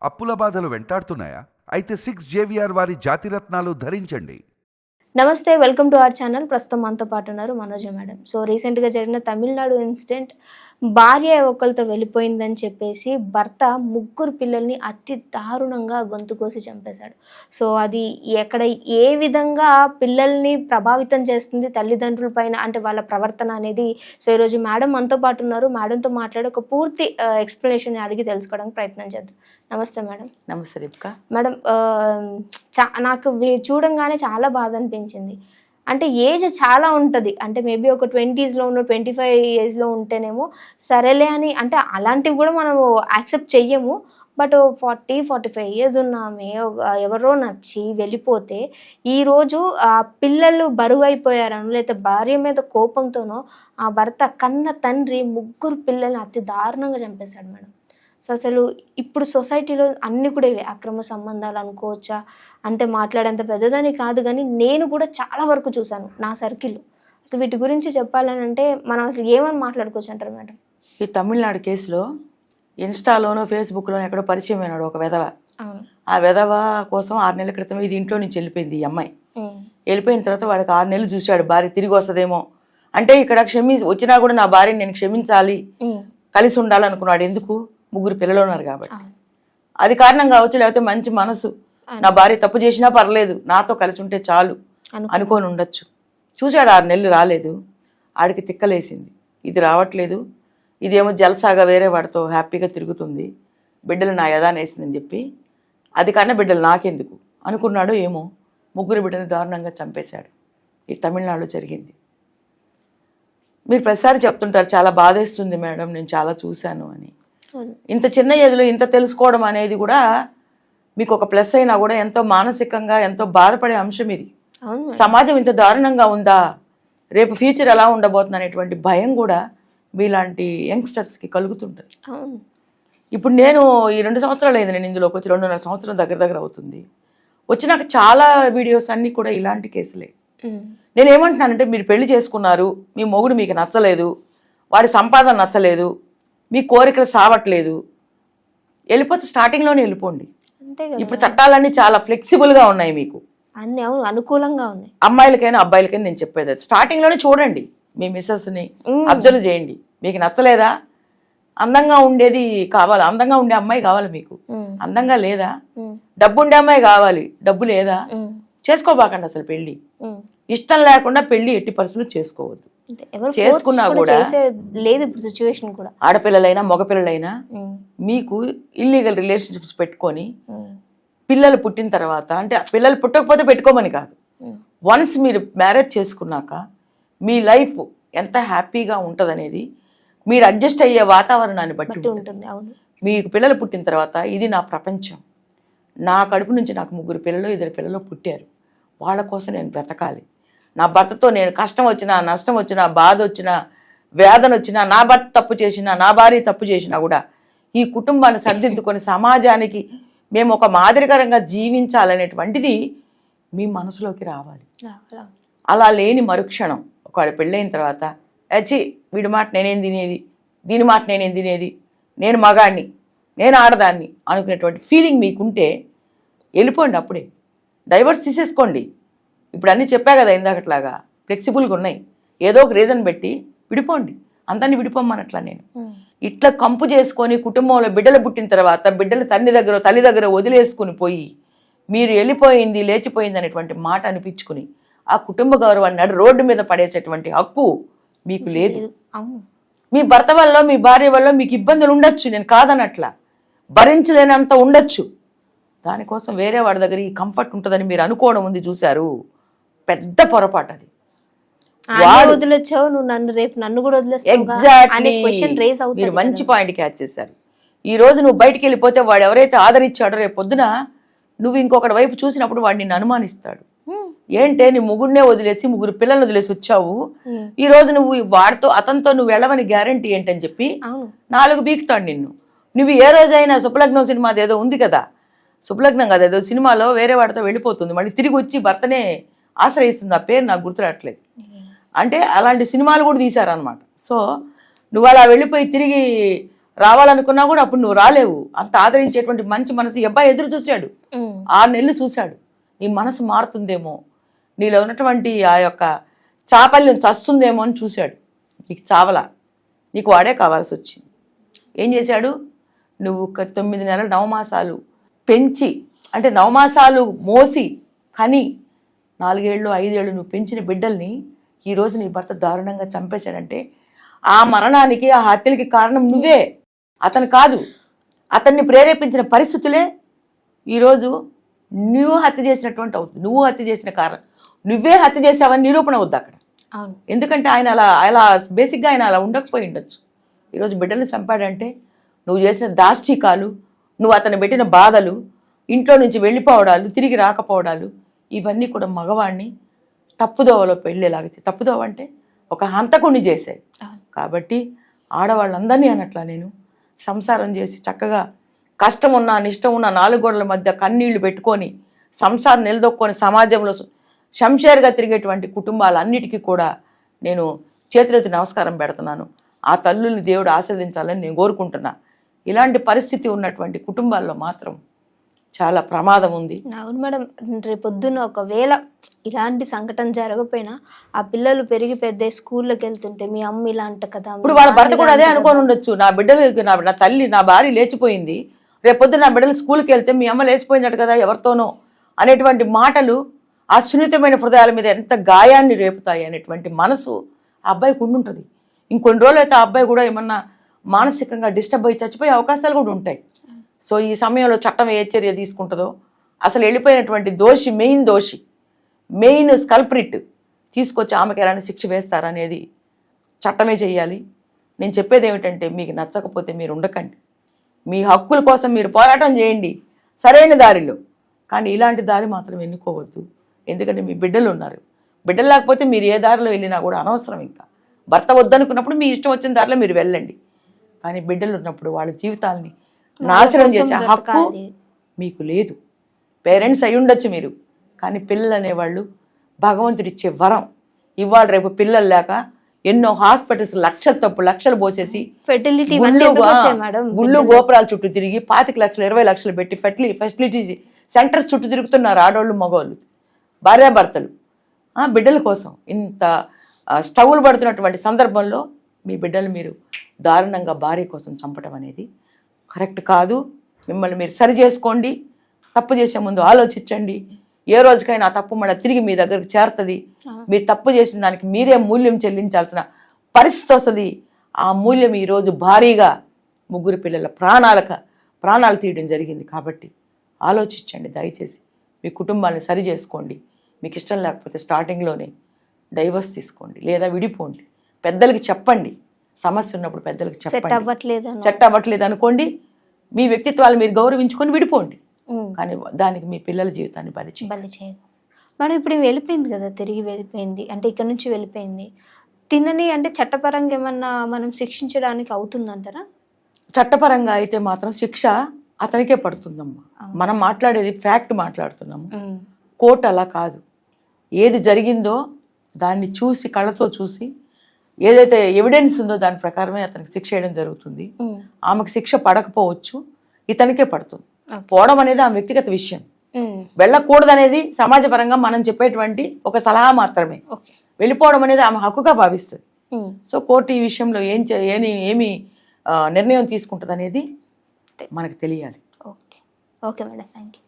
అప్పుల బాధలు వెంటాడుతున్నాయా? అయితే 6 జేవిఆర్ వారి జాతిరత్నాలు ధరించండి. నమస్తే, వెల్కమ్ టు అవర్ ఛానల్. ప్రస్తుతం మనతో పాటు ఉన్నారు మనోజ మేడం. సో రీసెంట్గా జరిగిన తమిళనాడు ఇన్సిడెంట్, భార్య ఒకరితో వెళ్ళిపోయిందని చెప్పేసి భర్త ముగ్గురు పిల్లల్ని అతి దారుణంగా గొంతు కోసి చంపేశాడు. సో అది ఎక్కడ ఏ విధంగా పిల్లల్ని ప్రభావితం చేస్తుంది తల్లిదండ్రుల పైన, అంటే వాళ్ళ ప్రవర్తన అనేది. సో ఈరోజు మేడం మనతో పాటు ఉన్నారు. మేడంతో మాట్లాడి ఒక పూర్తి ఎక్స్ప్లెనేషన్ అడిగి తెలుసుకోవడానికి ప్రయత్నం చేద్దాం. నమస్తే మేడం. నమస్తే రేపుకా. మేడం, నాకు చూడంగానే చాలా బాధ అనిపించింది. అంటే ఏజ్ చాలా ఉంటుంది, అంటే మేబీ ఒక 20s ఉన్న 25 ఏజ్లో ఉంటేనేమో సరేలే అని, అంటే అలాంటివి కూడా మనము యాక్సెప్ట్ చెయ్యము. బట్ 40-45 ఇయర్స్ ఉన్న ఆమె ఎవరో నచ్చి వెళ్ళిపోతే ఈరోజు ఆ పిల్లలు బరువు అయిపోయారనో లేదా భార్య మీద కోపంతోనో ఆ భర్త కన్న తండ్రి ముగ్గురు పిల్లల్ని అతి దారుణంగా చంపేశాడు మేడం. సో అసలు ఇప్పుడు సొసైటీలో అన్నీ కూడా ఇవే అక్రమ సంబంధాలు అనుకోవచ్చా? అంటే మాట్లాడేంత పెద్దదని కాదు, కానీ నేను కూడా చాలా వరకు చూశాను నా సర్కిల్లో. అసలు వీటి గురించి చెప్పాలని అంటే మనం అసలు ఏమని మాట్లాడుకోవచ్చు అంటారు మేడం? ఈ తమిళనాడు కేసులో ఇన్స్టాలోనో ఫేస్బుక్లోనో ఎక్కడో పరిచయం అయినాడు ఒక వెధవ. ఆ వెధవ కోసం 6 నెలల క్రితం ఇది ఇంట్లో నుంచి వెళ్ళిపోయింది ఈ అమ్మాయి. వెళ్ళిపోయిన తర్వాత వాడికి 6 నెలలు చూశాడు భార్య తిరిగి వస్తుందేమో అంటే, ఇక్కడ వచ్చినా కూడా నా భార్యని నేను క్షమించాలి, కలిసి ఉండాలనుకున్నాడు. ఎందుకు? ముగ్గురు పిల్లలు ఉన్నారు కాబట్టి. అది కారణం కావచ్చు, లేకపోతే మంచి మనసు, నా భార్య తప్పు చేసినా పర్లేదు నాతో కలిసి ఉంటే చాలు అనుకొని ఉండొచ్చు. చూశాడు 6 నెలలు రాలేదు, ఆడికి తిక్కలేసింది, ఇది రావట్లేదు, ఇదేమో జలసాగా వేరే వాడితో హ్యాపీగా తిరుగుతుంది, బిడ్డలు నా యదానేసిందని చెప్పి అది కన్నా బిడ్డలు నాకెందుకు అనుకున్నాడు ఏమో, ముగ్గురు బిడ్డలు దారుణంగా చంపేశాడు. ఈ తమిళనాడులో జరిగింది. మీరు ప్రతిసారి చెప్తుంటారు చాలా బాధేస్తుంది మేడం, నేను చాలా చూశాను అని. ఇంత చిన్న ఏజ్లో ఇంత తెలుసుకోవడం అనేది కూడా మీకు ఒక ప్లస్ అయినా కూడా ఎంతో మానసికంగా ఎంతో బాధపడే అంశం ఇది. సమాజం ఇంత దారుణంగా ఉందా, రేపు ఫ్యూచర్ ఎలా ఉండబోతుంది అనేటువంటి భయం కూడా మీలాంటి యంగ్స్టర్స్కి కలుగుతుంటుంది. ఇప్పుడు నేను ఈ 2 సంవత్సరాలు అయింది నేను ఇందులోకి వచ్చి, 2.5 సంవత్సరం దగ్గర అవుతుంది. వచ్చినాక చాలా వీడియోస్ అన్నీ కూడా ఇలాంటి కేసులే. నేనేమంటున్నానంటే, మీరు పెళ్లి చేసుకున్నారు, మీ మొగుడు మీకు నచ్చలేదు, వాడి సంపాదన నచ్చలేదు, మీ కోరికలు సావట్లేదు, వెళ్ళిపోతే స్టార్టింగ్లోనే వెళ్ళిపోండి. ఇప్పుడు చట్టాలన్నీ చాలా ఫ్లెక్సిబుల్గా ఉన్నాయి, మీకు అన్ని అనుకూలంగా ఉన్నాయి. అమ్మాయిలకైనా అబ్బాయిలకైనా నేను చెప్పేది స్టార్టింగ్లోనే చూడండి, మీ మిస్సెస్ని అబ్జర్వ్ చేయండి. మీకు నచ్చలేదా? అందంగా ఉండేది కావాలి, అందంగా ఉండే అమ్మాయి కావాలి మీకు, అందంగా లేదా? డబ్బు ఉండే అమ్మాయి కావాలి, డబ్బు లేదా? చేసుకోబాకండి అసలు పెళ్లి. ఇష్టం లేకుండా పెళ్లి ఎట్టి పరిస్థితులు చేసుకోవద్దు. చేసుకున్నా కూడా లేదు సిచ్యువేషన్ కూడా. ఆడపిల్లలైనా మగపిల్లలైనా మీకు ఇల్లీగల్ రిలేషన్షిప్స్ పెట్టుకొని పిల్లలు పుట్టిన తర్వాత, అంటే పిల్లలు పుట్టకపోతే పెట్టుకోమని కాదు, వన్స్ మీరు మ్యారేజ్ చేసుకున్నాక మీ లైఫ్ ఎంత హ్యాపీగా ఉంటుందనేది మీరు అడ్జస్ట్ అయ్యే వాతావరణాన్ని బట్టి ఉంటుంది. మీకు పిల్లలు పుట్టిన తర్వాత ఇది నా ప్రపంచం, నా కడుపు నుంచి నాకు 3 పిల్లలు 2 పిల్లలు పుట్టారు, వాళ్ళ కోసం నేను బ్రతకాలి. నా భర్తతో నేను కష్టం వచ్చినా నష్టం వచ్చినా బాధ వచ్చినా వేదన వచ్చినా, నా భర్త తప్పు చేసినా నా భార్య తప్పు చేసినా కూడా ఈ కుటుంబాన్ని సరిదిద్దుకొని సమాజానికి మేము ఒక మాదిరికరంగా జీవించాలనేటువంటిది మీ మనసులోకి రావాలి. అలా లేని మరుక్షణం ఒకవేళ పెళ్ళైన తర్వాత అచ్చి వీడి మాట నేనేం తినేది, దీని మాట నేనేం తినేది, నేను మగాడిని నేను ఆడదాన్ని అనుకునేటువంటి ఫీలింగ్ మీకుంటే వెళ్ళిపోండి, అప్పుడే డైవర్స్ తీసేసుకోండి. ఇప్పుడు అన్నీ చెప్పా కదా ఇందాకట్లాగా ఫ్లెక్సిబుల్గా ఉన్నాయి, ఏదో ఒక రీజన్ పెట్టి విడిపోండి, అందరినీ విడిపోమ్మనట్లా నేను. ఇట్లా కంపు చేసుకొని కుటుంబంలో బిడ్డలు పుట్టిన తర్వాత బిడ్డలు తల్లి దగ్గర వదిలేసుకుని పోయి మీరు వెళ్ళిపోయింది లేచిపోయింది అనేటువంటి మాట అనిపించుకుని ఆ కుటుంబ గౌరవాన్ని రోడ్డు మీద పడేసేటువంటి హక్కు మీకు లేదు. మీ భర్త వల్ల మీ భార్య వల్ల మీకు ఇబ్బందులు ఉండొచ్చు, నేను కాదనట్లా, భరించలేనంత ఉండొచ్చు. దానికోసం వేరే వాడి దగ్గర ఈ కంఫర్ట్ ఉంటుందని మీరు అనుకోవడం ఉంది చూశారు, పెద్ద పొరపాటు అది. మీరు మంచి పాయింట్ క్యాచ్ చేశారు. ఈ రోజు నువ్వు బయటికి వెళ్ళిపోతే వాడు ఎవరైతే ఆదరించాడో రేపు పొద్దున నువ్వు ఇంకొకటి వైపు చూసినప్పుడు వాడు నిన్ను అనుమానిస్తాడు. ఏంటే నీ ముగ్గురునే వదిలేసి 3 పిల్లల్ని వదిలేసి వచ్చావు, ఈ రోజు నువ్వు వాడితో అతనితో నువ్వు వెళ్ళవని గ్యారంటీ ఏంటని చెప్పి 4 బీకుతాడు నిన్ను. నువ్వు ఏ రోజైనా శుభలగ్నం సినిమా ఏదో ఉంది కదా, శుభలగ్నం కదా ఏదో సినిమాలో వేరే వాడితో వెళ్ళిపోతుంది, మళ్ళీ తిరిగి వచ్చి భర్తనే ఆశ్రయిస్తుంది, ఆ పేరు నాకు గుర్తురాట్లేదు. అంటే అలాంటి సినిమాలు కూడా తీశారనమాట. సో నువ్వు అలా వెళ్ళిపోయి తిరిగి రావాలనుకున్నా కూడా అప్పుడు నువ్వు రాలేవు. అంత ఆదరించేటువంటి మంచి మనసు ఈ అబ్బాయి ఎదురు చూశాడు, 6 నెలలు చూశాడు. నీ మనసు మారుతుందేమో, నీలో ఉన్నటువంటి ఆ యొక్క చాపల్యం చస్తుందేమో అని చూశాడు. నీకు చావలా, నీకు వాడే కావాల్సి వచ్చింది. ఏం చేశాడు? నువ్వు 9 నెలలు నవమాసాలు పెంచి, అంటే నవమాసాలు మోసి కని 4 ఏళ్ళు 5 ఏళ్ళు నువ్వు పెంచిన బిడ్డల్ని ఈరోజు నీ భర్త దారుణంగా చంపేశాడంటే ఆ మరణానికి, ఆ హత్యలకి కారణం నువ్వే, అతను కాదు. అతన్ని ప్రేరేపించిన పరిస్థితులే ఈరోజు నువ్వు హత్య చేసినటువంటి అవుతుంది. నువ్వు హత్య చేసిన కారణం, నువ్వే హత్య చేసావని నిరూపణ అవుద్ది అక్కడ. ఎందుకంటే ఆయన అలా బేసిక్గా ఆయన అలా ఉండకపోయి ఉండొచ్చు. ఈరోజు బిడ్డల్ని చంపాడంటే నువ్వు చేసిన దాష్టికాలు, నువ్వు అతను పెట్టిన బాధలు, ఇంట్లో నుంచి వెళ్ళిపోవడాలు, తిరిగి రాకపోవడాలు, ఇవన్నీ కూడా మగవాడిని తప్పుదోవలో వెళ్ళేలాగా తప్పుదోవ అంటే ఒక హంతకుణ్ణి చేశాయి. కాబట్టి ఆడవాళ్ళందరినీ అనట్లా నేను సంసారం చేసి చక్కగా కష్టం ఉన్నా నిష్టం ఉన్న 4 గోడల మధ్య కన్నీళ్లు పెట్టుకొని సంసారం నిలదొక్కొని సమాజంలో శంషేర్గా తిరిగేటువంటి కుటుంబాలన్నిటికీ కూడా నేను చేతులెత్తి నమస్కారం పెడుతున్నాను. ఆ తల్లుల్ని దేవుడు ఆశీర్వదించాలని నేను కోరుకుంటున్నా. ఇలాంటి పరిస్థితి ఉన్నటువంటి కుటుంబాల్లో మాత్రం చాలా ప్రమాదం ఉంది. అవును మేడం, రేపొద్దున ఒకవేళ ఇలాంటి సంఘటన జరగకపోయినా ఆ పిల్లలు పెరిగి పెద్ద స్కూల్లోకి వెళ్తుంటే మీ అమ్మ ఇలా అంట కదా, ఇప్పుడు వాళ్ళ భర్త కూడా అదే అనుకోని ఉండొచ్చు. నా బిడ్డలు నా తల్లి నా భార్య లేచిపోయింది, రేపొద్దు నా బిడ్డలు స్కూల్కి వెళ్తే మీ అమ్మ లేచిపోయిందట కదా ఎవరితోనో అనేటువంటి మాటలు ఆ సున్నితమైన హృదయాల మీద ఎంత గాయాన్ని రేపుతాయి అనేటువంటి మనసు ఆ అబ్బాయికి ఉండుంటుంది. ఇంకొన్ని రోజులు అయితే ఆ అబ్బాయి కూడా ఏమన్నా మానసికంగా డిస్టర్బ్ అయ్యి చచ్చిపోయే అవకాశాలు కూడా ఉంటాయి. సో ఈ సమయంలో చట్టం ఏ చర్య తీసుకుంటుందో, అసలు వెళ్ళిపోయినటువంటి దోషి, మెయిన్ స్కల్ప్రిట్ తీసుకొచ్చి ఆమెకి ఎలాంటి శిక్ష వేస్తారనేది చట్టమే చెయ్యాలి. నేను చెప్పేది ఏమిటంటే, మీకు నచ్చకపోతే మీరు ఉండకండి, మీ హక్కుల కోసం మీరు పోరాటం చేయండి సరైన దారిలో. కానీ ఇలాంటి దారి మాత్రం ఎన్నుకోవద్దు. ఎందుకంటే మీ బిడ్డలు ఉన్నారు. బిడ్డలు లేకపోతే మీరు ఏ దారిలో వెళ్ళినా కూడా అనవసరం. ఇంకా భర్త వద్దనుకున్నప్పుడు మీ ఇష్టం వచ్చిన దారిలో మీరు వెళ్ళండి. కానీ బిడ్డలు ఉన్నప్పుడు వాళ్ళ జీవితాలని నాశనం చేసే హక్కు మీకు లేదు. పేరెంట్స్ అయి ఉండొచ్చు మీరు, కానీ పిల్లలు అనేవాళ్ళు భగవంతుడిచ్చే వరం. ఇవాళ రేపు పిల్లలు లేక ఎన్నో హాస్పిటల్స్ లక్షలు పోసేసి గుళ్ళు గోపురాల చుట్టూ తిరిగి 25 లక్షలు 20 లక్షలు పెట్టి ఫెసిలిటీ సెంటర్స్ చుట్టూ తిరుగుతున్నారు ఆడవాళ్ళు మగవాళ్ళు, భార్యాభర్తలు బిడ్డల కోసం. ఇంత స్ట్రగుల్ పడుతున్నటువంటి సందర్భంలో మీ బిడ్డలు మీరు దారుణంగా భార్య కోసం చంపడం అనేది కరెక్ట్ కాదు. మిమ్మల్ని మీరు సరి చేసుకోండి. తప్పు చేసే ముందు ఆలోచించండి. ఏ రోజుకైనా ఆ తప్పు మళ్ళీ తిరిగి మీ దగ్గరకు చేరుతుంది. మీరు తప్పు చేసిన దానికి మీరే మూల్యం చెల్లించాల్సిన పరిస్థితి వస్తుంది. ఆ మూల్యం ఈరోజు భారీగా 3 పిల్లల ప్రాణాలు తీయడం జరిగింది. కాబట్టి ఆలోచించండి దయచేసి. మీ కుటుంబాన్ని సరి చేసుకోండి. మీకు ఇష్టం లేకపోతే స్టార్టింగ్లోనే డైవర్స్ తీసుకోండి లేదా విడిపోండి. పెద్దలకి చెప్పండి, సమస్య ఉన్నప్పుడు పెద్దలకి చెప్పండి. సెట్ అవ్వట్లేదు అనుకోండి, మీ వ్యక్తిత్వాలు మీరు గౌరవించుకొని విడిపోండి. కానీ దానికి మీ పిల్లల జీవితాన్ని బలి చేయదు. మేడం ఇప్పుడు వెళ్ళిపోయింది కదా, తిరిగి వెళ్ళిపోయింది అంటే ఇక్కడ నుంచి వెళ్ళిపోయింది. తినని అంటే చట్టపరంగా ఏమన్నా మనం శిక్షించడానికి అవుతుందంటారా? చట్టపరంగా అయితే మాత్రం శిక్ష అతనికే పడుతుందమ్మా. మనం మాట్లాడేది ఫ్యాక్ట్ మాట్లాడుతున్నాము. కోర్టు అలా కాదు. ఏది జరిగిందో దాన్ని చూసి, కళ్ళతో చూసి, ఏదైతే ఎవిడెన్స్ ఉందో దాని ప్రకారమే అతనికి శిక్ష వేయడం జరుగుతుంది. ఆమెకు శిక్ష పడకపోవచ్చు, ఇతనికే పడుతుంది. పోవడం అనేది ఆ వ్యక్తిగత విషయం. వెళ్ళకూడదనేది సమాజపరంగా మనం చెప్పేటువంటి ఒక సలహా మాత్రమే. వెళ్ళిపోవడం అనేది ఆమె హక్కుగా భావిస్తుంది. సో కోర్టు ఈ విషయంలో ఏమి నిర్ణయం తీసుకుంటుంది అనేది మనకు తెలియాలి. Okay madam, thank you.